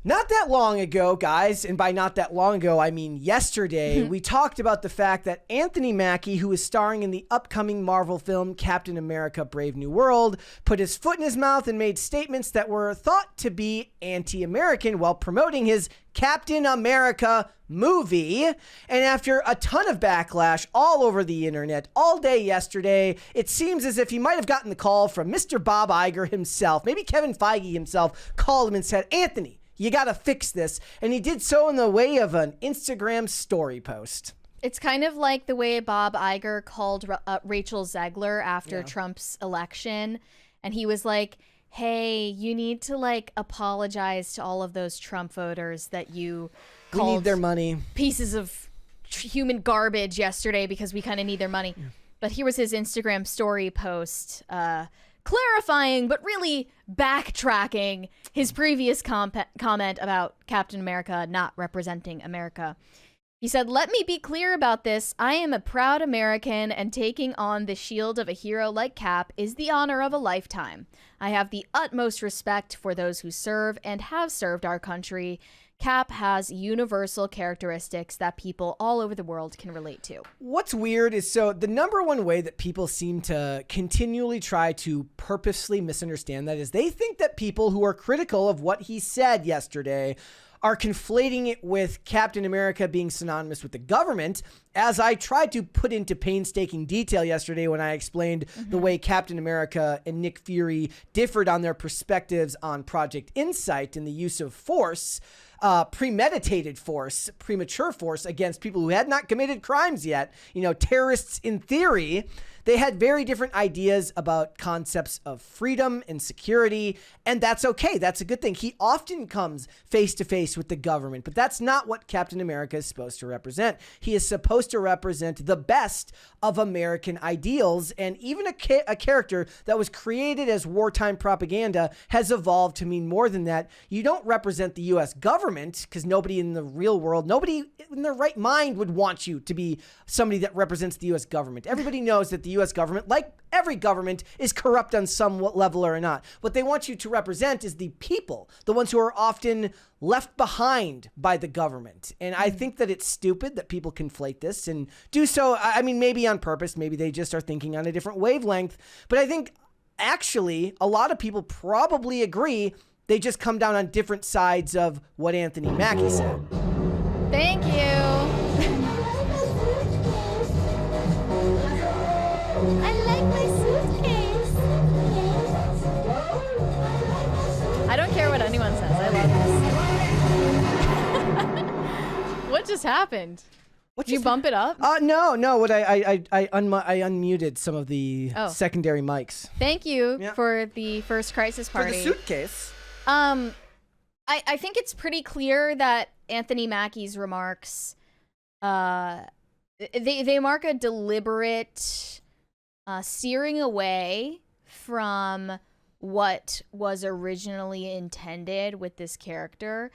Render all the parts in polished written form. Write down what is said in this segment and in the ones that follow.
Not that long ago, guys, and by not that long ago, I mean yesterday, we talked about the fact that Anthony Mackie, who is starring in the upcoming Marvel film Captain America Brave New World, put his foot in his mouth and made statements that were thought to be anti-American while promoting his Captain America movie. And after a ton of backlash all over the internet all day yesterday, it seems as if he might have gotten the call from Mr. Bob Iger himself. Maybe Kevin Feige himself called him and said, Anthony, you got to fix this. And he did so in the way of an Instagram story post. It's kind of like the way Bob Iger called Rachel Zegler after Trump's election. And he was like, hey, you need to apologize to all of those Trump voters that you called We need their money. Pieces of human garbage yesterday because we kind of need their money. Yeah. But here was his Instagram story post, clarifying, but really backtracking his previous comment about Captain America not representing America. He said, let me be clear about this. I am a proud American, and taking on the shield of a hero like Cap is the honor of a lifetime. I have the utmost respect for those who serve and have served our country. Cap has universal characteristics that people all over the world can relate to. What's weird is, so the number one way that people seem to continually try to purposely misunderstand that is they think that people who are critical of what he said yesterday are conflating it with Captain America being synonymous with the government, as I tried to put into painstaking detail yesterday when I explained the way Captain America and Nick Fury differed on their perspectives on Project Insight and the use of force, premeditated force, premature force against people who had not committed crimes yet, terrorists in theory. They had very different ideas about concepts of freedom and security, and that's okay. That's a good thing. He often comes face to face with the government, but that's not what Captain America is supposed to represent. He is supposed to represent the best of American ideals, and even a character that was created as wartime propaganda has evolved to mean more than that. You don't represent the U.S. government, because nobody in the real world, nobody in their right mind would want you to be somebody that represents the U.S. government. Everybody knows that the U.S. government, like every government, is corrupt on some level or not. What they want you to represent is the people, the ones who are often left behind by the government. And I think that it's stupid that people conflate this and do so, I mean, maybe on purpose, maybe they just are thinking on a different wavelength. But I think actually a lot of people probably agree. They just come down on different sides of what Anthony Mackie said. Thank you. I like my suitcase. I don't care what anyone says. I love this. What just happened? Did you bump it up? No. What I unmuted some of the secondary mics. Thank you for the first crisis party. For the suitcase. I think it's pretty clear that Anthony Mackie's remarks, they mark a deliberate steering away from what was originally intended with this character.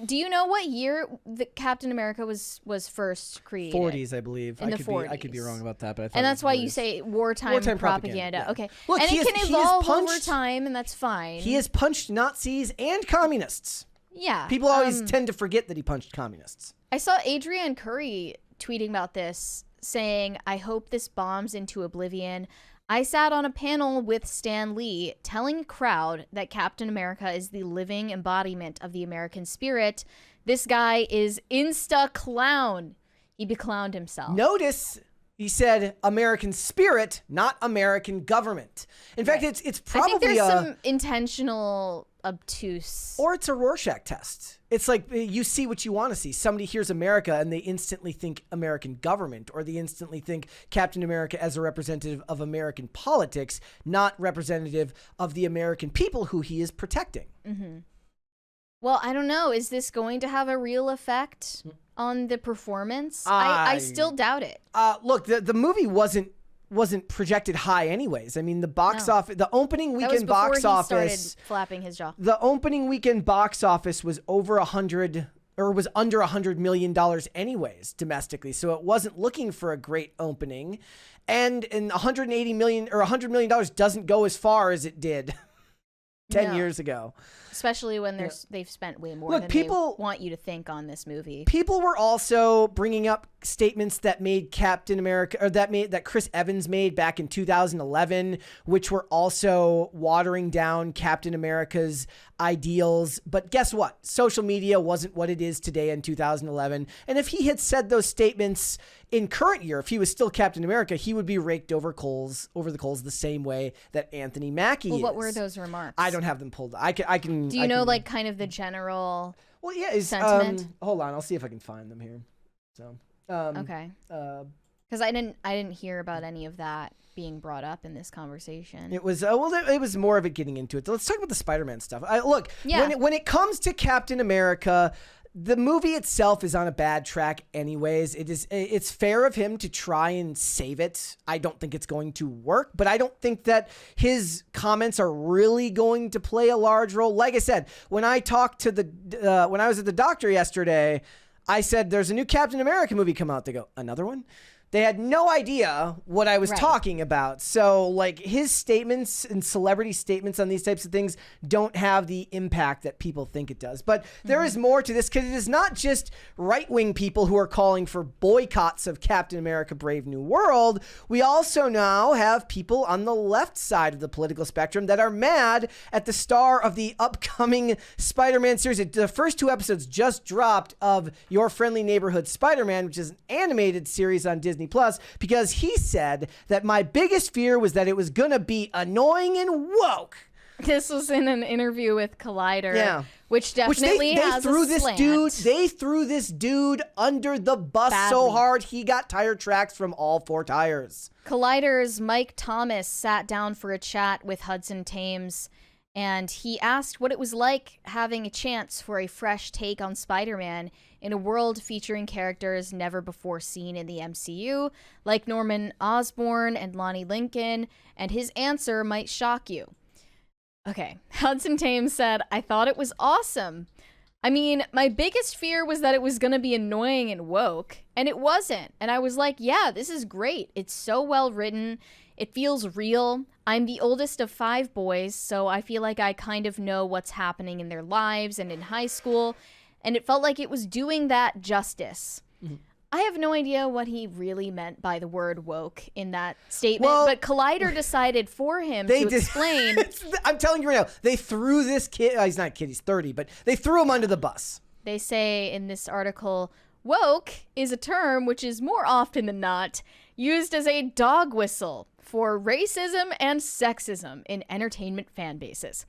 Do you know what year the Captain America was first created? 40s, I believe. In the 40s. I could be wrong about that, but I thought and that's why you say wartime propaganda. Yeah. Okay. Look, and it can evolve over time, and that's fine. He has punched Nazis and communists. Yeah. People always tend to forget that he punched communists. I saw Adrienne Curry tweeting about this, saying, I hope this bombs into oblivion. I sat on a panel with Stan Lee telling a crowd that Captain America is the living embodiment of the American spirit. This guy is insta-clown. He beclowned himself. Notice he said American spirit, not American government. In fact, it's probably I think there's some intentional obtuse. Or it's a Rorschach test. It's like you see what you want to see. Somebody hears America and they instantly think American government, or they instantly think Captain America as a representative of American politics, not representative of the American people who he is protecting. Mm-hmm. Well, I don't know. Is this going to have a real effect on the performance? I still doubt it. Look, the movie wasn't projected high anyways. I mean, the box office, the opening weekend box office, started flapping his jaw. The opening weekend box office was over under $100 million anyways domestically. So it wasn't looking for a great opening, and $180 million or $100 million doesn't go as far as it did 10 No. years ago. Especially when they've spent way more than people they want you to think on this movie. People were also bringing up statements that made Captain America, or that Chris Evans made back in 2011, which were also watering down Captain America's ideals. But guess what? Social media wasn't what it is today in 2011. And if he had said those statements in current year, if he was still Captain America, he would be raked over the coals the same way that Anthony Mackie is. What were those remarks? I don't have them pulled. I can. Do you know like kind of the general? Well, yeah. Sentiment? Hold on, I'll see if I can find them here. So. Okay. Because I didn't hear about any of that being brought up in this conversation. It was it was more of it getting into it. So let's talk about the Spider-Man stuff. Look, Yeah. when it comes to Captain America, the movie itself is on a bad track anyways. It's fair of him to try and save it. I don't think it's going to work, but I don't think that his comments are really going to play a large role. Like I said, when I talked to when I was at the doctor yesterday, I said, there's a new Captain America movie come out. They go, another one? They had no idea what I was talking about. So, like, his statements and celebrity statements on these types of things don't have the impact that people think it does. But there is more to this, because it is not just right-wing people who are calling for boycotts of Captain America Brave New World. We also now have people on the left side of the political spectrum that are mad at the star of the upcoming Spider-Man series. The first 2 episodes just dropped of Your Friendly Neighborhood Spider-Man, which is an animated series on Disney Plus, because he said that my biggest fear was that it was going to be annoying and woke. This was in an interview with Collider, which definitely they has threw a this slant. dude. They threw this dude under the bus so Badly. hard he got tire tracks from all 4 tires. Collider's Mike Thomas sat down for a chat with Hudson Thames, and he asked what it was like having a chance for a fresh take on Spider-Man in a world featuring characters never before seen in the MCU, like Norman Osborn and Lonnie Lincoln, and his answer might shock you. Okay, Hudson Thames said, I thought it was awesome. I mean, my biggest fear was that it was going to be annoying and woke, and it wasn't. And I was like, yeah, this is great. It's so well written. It feels real. I'm the oldest of 5 boys, so I feel like I kind of know what's happening in their lives and in high school, and it felt like it was doing that justice. Mm-hmm. I have no idea what he really meant by the word woke in that statement, but Collider decided for him to explain. I'm telling you right now, they threw this kid, he's not a kid, he's 30, but they threw him under the bus. They say in this article, woke is a term which is more often than not used as a dog whistle for racism and sexism in entertainment fan bases.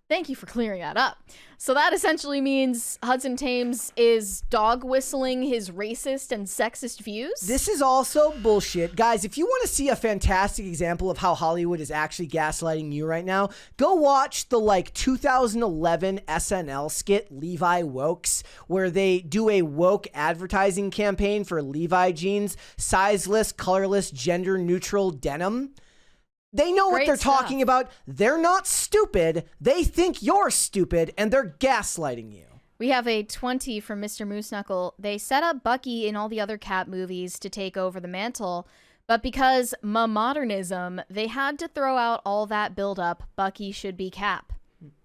Thank you for clearing that up. So that essentially means Hudson Thames is dog whistling his racist and sexist views? This is also bullshit. Guys, if you want to see a fantastic example of how Hollywood is actually gaslighting you right now, go watch the 2011 SNL skit Levi Wokes, where they do a woke advertising campaign for Levi jeans, sizeless, colorless, gender neutral denim. They know what they're talking about. They're not stupid. They think you're stupid, and they're gaslighting you. We have a 20 from Mr. Moose Knuckle. They set up Bucky in all the other Cap movies to take over the mantle, but because modernism, they had to throw out all that build-up. Bucky should be Cap.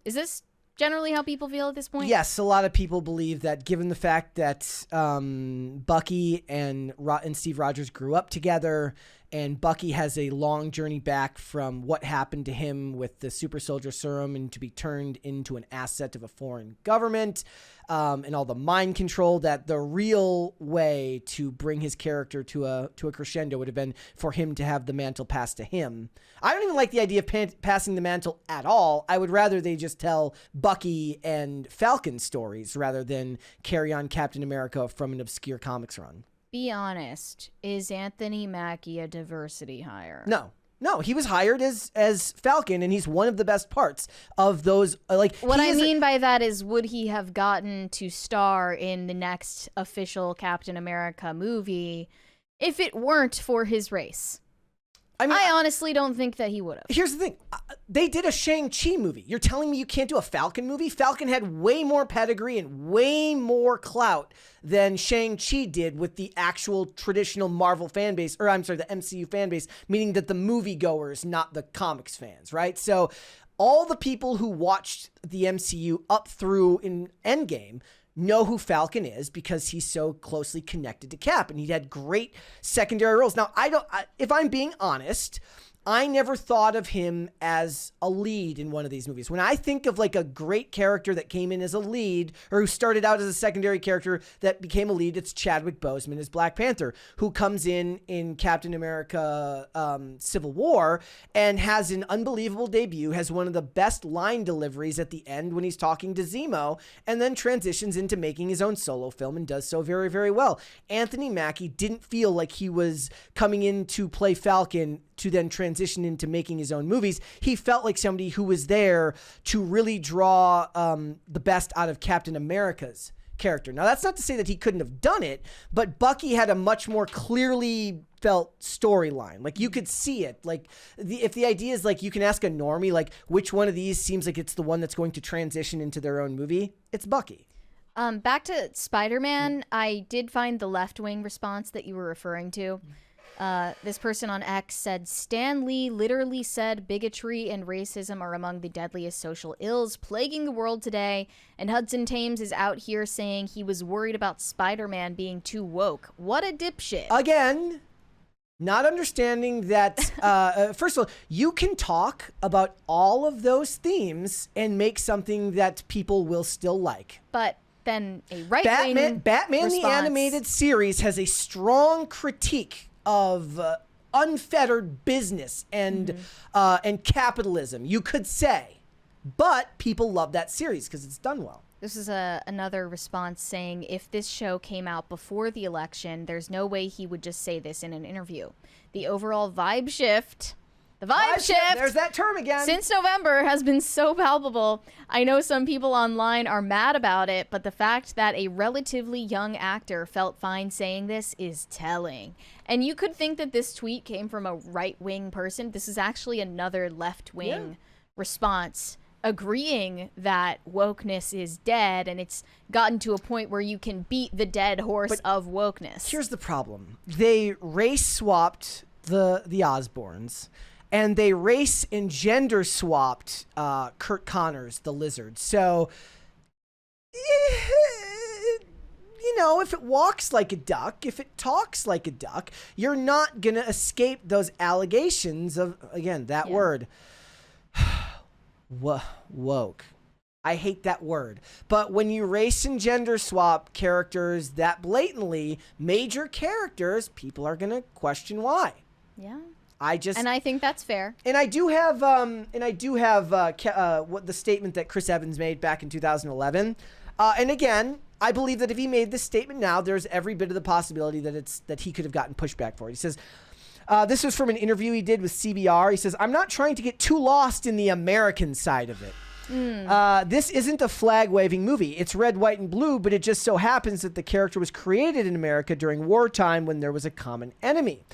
Is this generally how people feel at this point? Yes, a lot of people believe that, given the fact that Bucky and Steve Rogers grew up together, and Bucky has a long journey back from what happened to him with the super soldier serum and to be turned into an asset of a foreign government, and all the mind control, that the real way to bring his character to a crescendo would have been for him to have the mantle passed to him. I don't even like the idea of passing the mantle at all. I would rather they just tell Bucky and Falcon stories rather than carry on Captain America from an obscure comics run. Be honest, is Anthony Mackie a diversity hire? No, he was hired as Falcon, and he's one of the best parts of those. What I mean by that is, would he have gotten to star in the next official Captain America movie if it weren't for his race? I honestly don't think that he would have. Here's the thing. They did a Shang-Chi movie. You're telling me you can't do a Falcon movie? Falcon had way more pedigree and way more clout than Shang-Chi did with the actual traditional Marvel fan base, or I'm sorry, the MCU fan base, meaning that the moviegoers, not the comics fans, right? So all the people who watched the MCU up through in Endgame know who Falcon is because he's so closely connected to Cap, and he had great secondary roles. Now, if I'm being honest, I never thought of him as a lead in one of these movies. When I think of like a great character that came in as a lead or who started out as a secondary character that became a lead, it's Chadwick Boseman as Black Panther, who comes in Captain America Civil War and has an unbelievable debut, has one of the best line deliveries at the end when he's talking to Zemo, and then transitions into making his own solo film and does so very, very well. Anthony Mackie didn't feel like he was coming in to play Falcon to then transition into making his own movies. He felt like somebody who was there to really draw the best out of Captain America's character. Now, that's not to say that he couldn't have done it, but Bucky had a much more clearly felt storyline. Like, you could see it. Like, if the idea is, like, you can ask a normie, like, which one of these seems like it's the one that's going to transition into their own movie, it's Bucky. Back to Spider-Man, I did find the left-wing response that you were referring to. This person on X said, Stan Lee literally said bigotry and racism are among the deadliest social ills plaguing the world today, and Hudson Tames is out here saying he was worried about Spider-Man being too woke. What a dipshit. Again, not understanding that, first of all, you can talk about all of those themes and make something that people will still like. But then a right-wing Batman response. the Animated Series has a strong critique of unfettered business and capitalism, you could say, but people love that series because it's done well. This is another response saying, if this show came out before the election, there's no way he would just say this in an interview. The overall vibe shift, there's that term again, since November has been so palpable. I know some people online are mad about it, but the fact that a relatively young actor felt fine saying this is telling. And you could think that this tweet came from a right-wing person. This is actually another left-wing response agreeing that wokeness is dead, and it's gotten to a point where you can beat the dead horse of wokeness. Here's the problem. They race swapped the Osborns, and they race and gender swapped Kurt Connors, the lizard. So, you know, if it walks like a duck, if it talks like a duck, you're not going to escape those allegations of, again, that word. Woke. I hate that word. But when you race and gender swap characters that blatantly, major characters, people are going to question why. Yeah. And I think that's fair. And I do have what the statement that Chris Evans made back in 2011. And again, I believe that if he made this statement now, there's every bit of the possibility that he could have gotten pushback for it. He says, this was from an interview he did with CBR. He says, I'm not trying to get too lost in the American side of it. This isn't a flag-waving movie. It's red, white, and blue, but it just so happens that the character was created in America during wartime when there was a common enemy.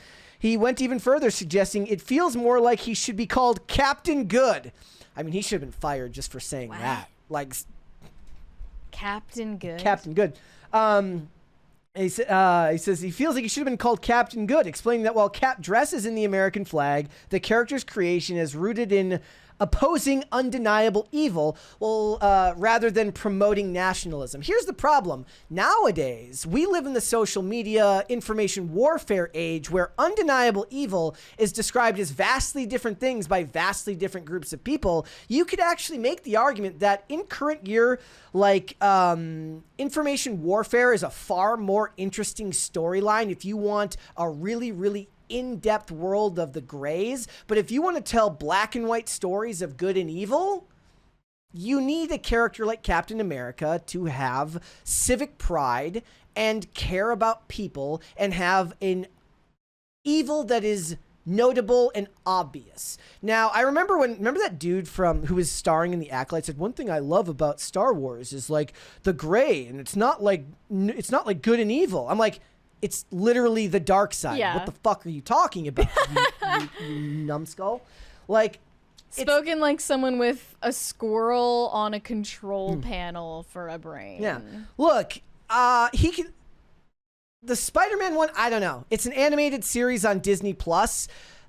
He went even further, suggesting it feels more like he should be called Captain Good. I mean, he should have been fired just for saying that. Like, Captain Good. Captain Good. He says he feels like he should have been called Captain Good, explaining that while Cap dresses in the American flag, the character's creation is rooted in opposing undeniable evil, rather than promoting nationalism. Here's the problem. Nowadays, we live in the social media information warfare age where undeniable evil is described as vastly different things by vastly different groups of people. You could actually make the argument that in current year, like, information warfare is a far more interesting storyline if you want a really, really in-depth world of the grays. But if you want to tell black and white stories of good and evil, you need a character like Captain America to have civic pride and care about people and have an evil that is notable and obvious. Now, I remember that dude who was starring in The Acolyte said, one thing I love about Star Wars is like the gray, and it's not like good and evil. I'm like, it's literally the dark side. Yeah. What the fuck are you talking about, you numbskull? Like, spoken like someone with a squirrel on a control panel for a brain. Yeah. Look, he can. The Spider-Man one, I don't know. It's an animated series on Disney Plus.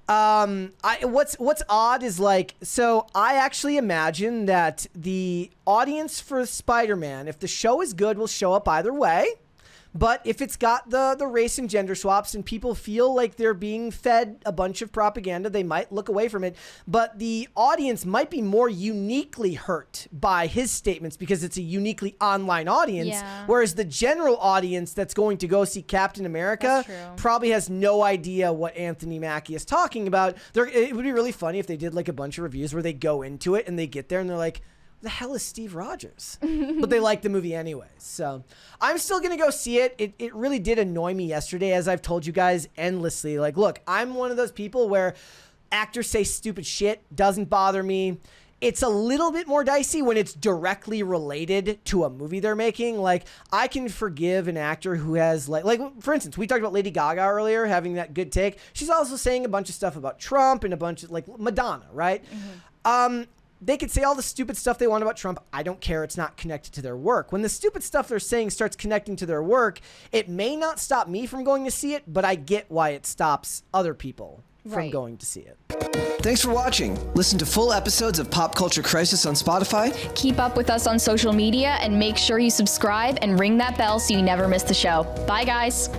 What's odd is like, so I actually imagine that the audience for Spider-Man, if the show is good, will show up either way. But if it's got the race and gender swaps and people feel like they're being fed a bunch of propaganda, they might look away from it. But the audience might be more uniquely hurt by his statements because it's a uniquely online audience. Yeah. Whereas the general audience that's going to go see Captain America probably has no idea what Anthony Mackie is talking about. It would be really funny if they did like a bunch of reviews where they go into it and they get there and they're like, the hell is Steve Rogers? But they like the movie anyways. So I'm still going to go see it. It really did annoy me yesterday, as I've told you guys endlessly. Like, look, I'm one of those people where actors say stupid shit, doesn't bother me. It's a little bit more dicey when it's directly related to a movie they're making. Like, I can forgive an actor who has, like for instance, we talked about Lady Gaga earlier, having that good take. She's also saying a bunch of stuff about Trump and a bunch of, like, Madonna, right? They could say all the stupid stuff they want about Trump. I don't care. It's not connected to their work. When the stupid stuff they're saying starts connecting to their work, it may not stop me from going to see it, but I get why it stops other people from going to see it. Thanks for watching. Listen to full episodes of Pop Culture Crisis on Spotify. Keep up with us on social media and make sure you subscribe and ring that bell so you never miss the show. Bye, guys.